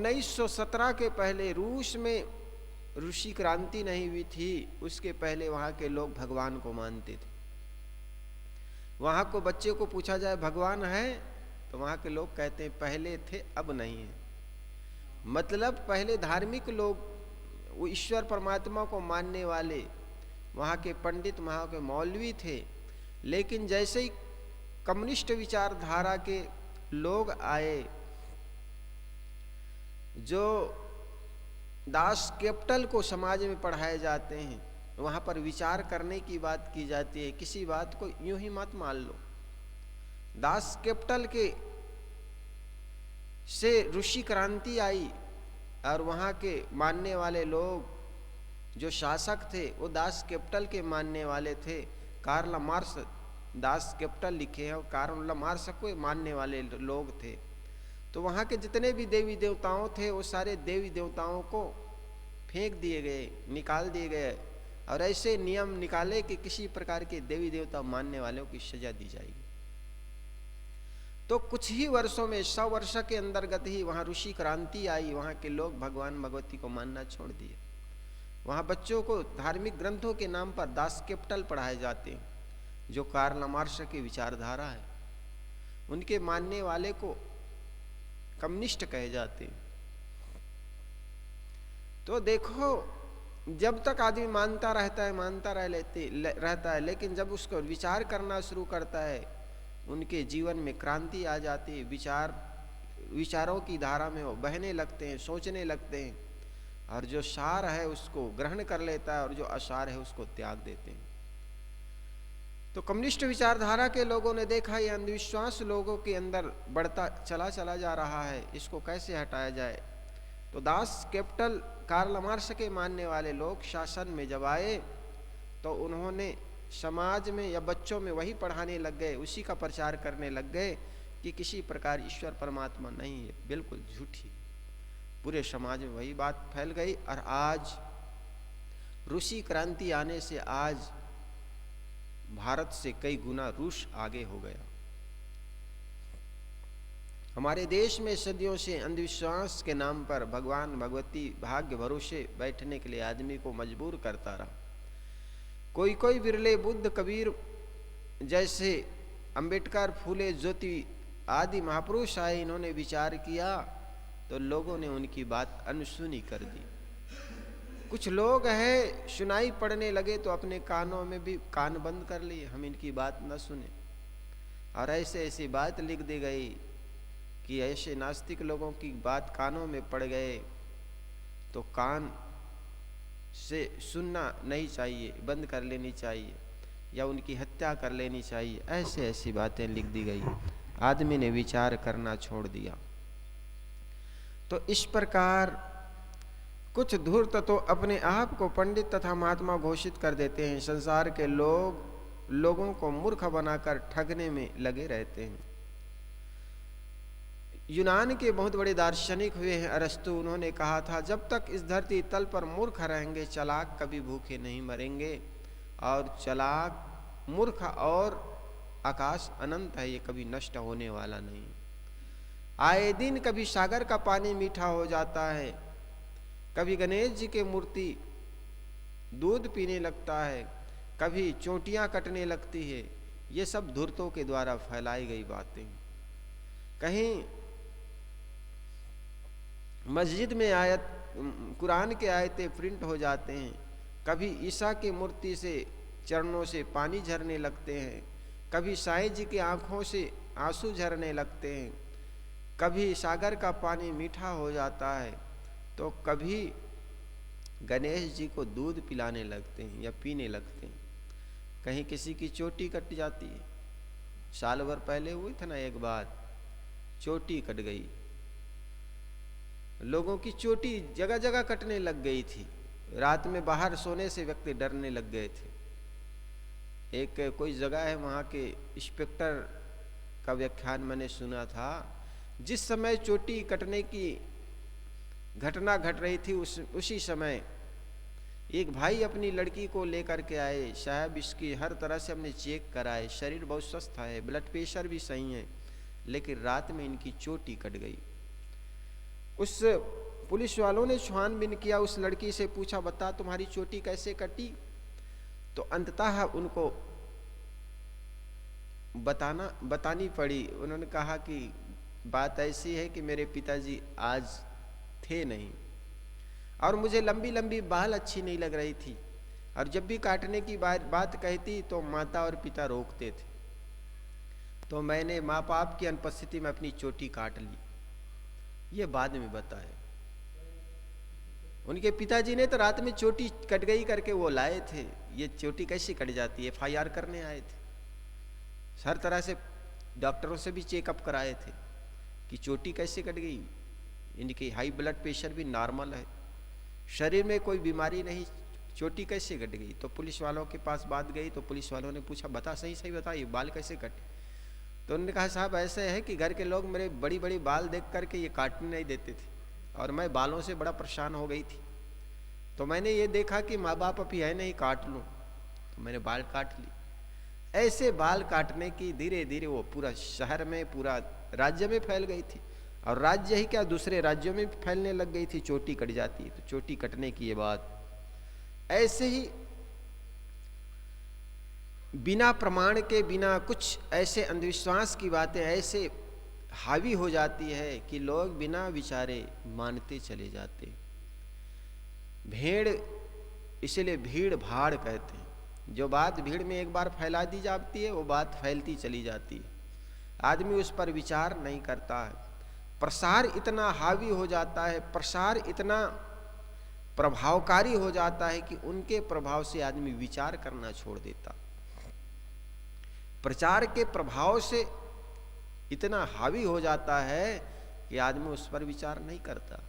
1917 के पहले रूस में ऋषि क्रांति नहीं हुई थी, उसके पहले वहाँ के लोग भगवान को मानते थे। वहाँ को बच्चे को पूछा जाए भगवान है, तो वहाँ के लोग कहते हैं पहले थे अब नहीं है। मतलब पहले धार्मिक लोग, वो ईश्वर परमात्मा को मानने वाले वहाँ के पंडित, वहाँ के मौलवी थे। लेकिन जैसे ही कम्युनिस्ट विचारधारा के लोग आए, जो दास कैपिटल को समाज में पढ़ाए जाते हैं, वहाँ पर विचार करने की बात की जाती है, किसी बात को यूं ही मत मान लो। दास कैपिटल के से ऋषि क्रांति आई और वहाँ के मानने वाले लोग, जो शासक थे, वो दास कैपिटल के मानने वाले थे। कार्ल मार्क्स दास कैपिटल लिखे हैं और कार्ल मार्क्स को मानने वाले लोग थे। तो वहाँ के जितने भी देवी देवताओं थे, वो सारे देवी देवताओं को फेंक दिए गए, निकाल दिए गए, और ऐसे नियम निकाले कि किसी प्रकार के देवी देवता मानने वालों की सजा दी जाएगी। तो कुछ ही वर्षों में, 100 वर्ष के अंतर्गत ही वहाँ ऋषि क्रांति आई। वहाँ के लोग भगवान भगवती को मानना छोड़ दिए। वहाँ बच्चों को धार्मिक ग्रंथों के नाम पर दास कैपिटल पढ़ाए जाते हैं, जो कार्ल मार्क्स की विचारधारा है। उनके मानने वाले को कम्युनिस्ट कहे जाते हैं। तो देखो, जब तक आदमी मानता रहता है, लेकिन जब उसको विचार करना शुरू करता है, उनके जीवन में क्रांति आ जाती है। विचारों की धारा में वो बहने लगते हैं, सोचने लगते हैं, और जो सार है उसको ग्रहण कर लेता है और जो असार है उसको त्याग देते हैं। तो कम्युनिस्ट विचारधारा के लोगों ने देखा ये अंधविश्वास लोगों के अंदर बढ़ता चला जा रहा है, इसको कैसे हटाया जाए। तो दास कैपिटल कार्ल मार्क्स के मानने वाले लोग शासन में जब आए, तो उन्होंने समाज में या बच्चों में वही पढ़ाने लग गए, उसी का प्रचार करने लग गए कि किसी प्रकार ईश्वर परमात्मा नहीं है, बिल्कुल झूठी। पूरे समाज में वही बात फैल गई। और आज रूसी क्रांति आने से आज भारत से कई गुना रूस आगे हो गया। हमारे देश में सदियों से अंधविश्वास के नाम पर भगवान भगवती भाग्य भरोसे बैठने के लिए आदमी को मजबूर करता रहा। कोई कोई विरले बुद्ध, कबीर जैसे, अंबेडकर, फूले, ज्योति आदि महापुरुष आए, इन्होंने विचार किया तो लोगों ने उनकी बात अनसुनी कर दी। कुछ लोग हैं सुनाई पड़ने लगे तो अपने कानों में भी कान बंद कर लिए, हम इनकी बात न सुने। और ऐसी बात लिख दी गई कि ऐसे नास्तिक लोगों की बात कानों में पड़ गए तो कान से सुनना नहीं चाहिए, बंद कर लेनी चाहिए, या उनकी हत्या कर लेनी चाहिए। ऐसी बातें लिख दी गई। आदमी ने विचार करना छोड़ दिया। तो इस प्रकार कुछ धूर्त तो अपने आप को पंडित तथा महात्मा घोषित कर देते हैं। संसार के लोगों को मूर्ख बनाकर ठगने में लगे रहते हैं। यूनान के बहुत बड़े दार्शनिक हुए हैं अरस्तु। उन्होंने कहा था, जब तक इस धरती तल पर मूर्ख रहेंगे, चालाक कभी भूखे नहीं मरेंगे। और चालाक, मूर्ख और आकाश अनंत है, ये कभी नष्ट होने वाला नहीं। आए दिन कभी सागर का पानी मीठा हो जाता है, कभी गणेश जी की मूर्ति दूध पीने लगता है, कभी चोटियां कटने लगती है। ये सब धूर्तों के द्वारा फैलाई गई बातें। कहीं मस्जिद में आयत, कुरान के आयतें प्रिंट हो जाते हैं, कभी ईसा की मूर्ति से चरणों से पानी झरने लगते हैं, कभी साईं जी की आंखों से आंसू झरने लगते हैं, कभी सागर का पानी मीठा हो जाता है, तो कभी गणेश जी को दूध पिलाने लगते हैं या पीने लगते हैं। कहीं किसी की चोटी कट जाती है। साल भर पहले हुई था ना एक बात, चोटी कट गई, लोगों की चोटी जगह जगह कटने लग गई थी। रात में बाहर सोने से व्यक्ति डरने लग गए थे। एक कोई जगह है, वहाँ के इंस्पेक्टर का व्याख्यान मैंने सुना था। जिस समय चोटी कटने की घटना घट रही थी, उसी समय एक भाई अपनी लड़की को लेकर के आए। साहब इसकी हर तरह से हमने चेक कराए, शरीर बहुत स्वस्थ है, ब्लड प्रेशर भी सही है, लेकिन रात में इनकी चोटी कट गई। उस पुलिस वालों ने छानबीन किया, उस लड़की से पूछा, बता तुम्हारी चोटी कैसे कटी? तो अंततः उनको बतानी पड़ी। उन्होंने कहा कि बात ऐसी है कि मेरे पिताजी आज थे नहीं, और मुझे लंबी लंबी बाल अच्छी नहीं लग रही थी, और जब भी काटने की बात कहती तो माता और पिता रोकते थे, तो मैंने माँ बाप की अनुपस्थिति में अपनी चोटी काट ली। ये बाद में बताए। उनके पिताजी ने तो रात में चोटी कट गई करके वो लाए थे। ये चोटी कैसे कट जाती है? FIR करने आए थे, हर तरह से डॉक्टरों से भी चेकअप कराए थे कि चोटी कैसे कट गई। इनकी हाई ब्लड प्रेशर भी नॉर्मल है, शरीर में कोई बीमारी नहीं, चोटी कैसे कट गई? तो पुलिस वालों के पास बात गई, तो पुलिस वालों ने पूछा, बता सही सही बता, ये बाल कैसे कटे? तो उन्होंने कहा, साहब ऐसे है कि घर के लोग मेरे बड़ी बड़ी बाल देख करके ये काटने नहीं देते थे, और मैं बालों से बड़ा परेशान हो गई थी, तो मैंने ये देखा कि माँ बाप अभी है नहीं, काट लूँ, तो मैंने बाल काट ली। ऐसे बाल काटने की धीरे धीरे वो पूरा शहर में, पूरा राज्य में फैल गई थी, और राज्य ही क्या दूसरे राज्यों में फैलने लग गई थी। चोटी कट जाती तो चोटी कटने की ये बात ऐसे ही बिना प्रमाण के, बिना कुछ ऐसे अंधविश्वास की बातें ऐसे हावी हो जाती है कि लोग बिना विचारे मानते चले जाते। भेड़, इसलिए भीड़ भाड़ कहते हैं। जो बात भीड़ में एक बार फैला दी जाती है वो बात फैलती चली जाती है, आदमी उस पर विचार नहीं करता है। प्रसार इतना हावी हो जाता है, प्रसार इतना प्रभावकारी हो जाता है कि उनके प्रभाव से आदमी विचार करना छोड़ देता। प्रचार के प्रभाव से इतना हावी हो जाता है कि आदमी उस पर विचार नहीं करता।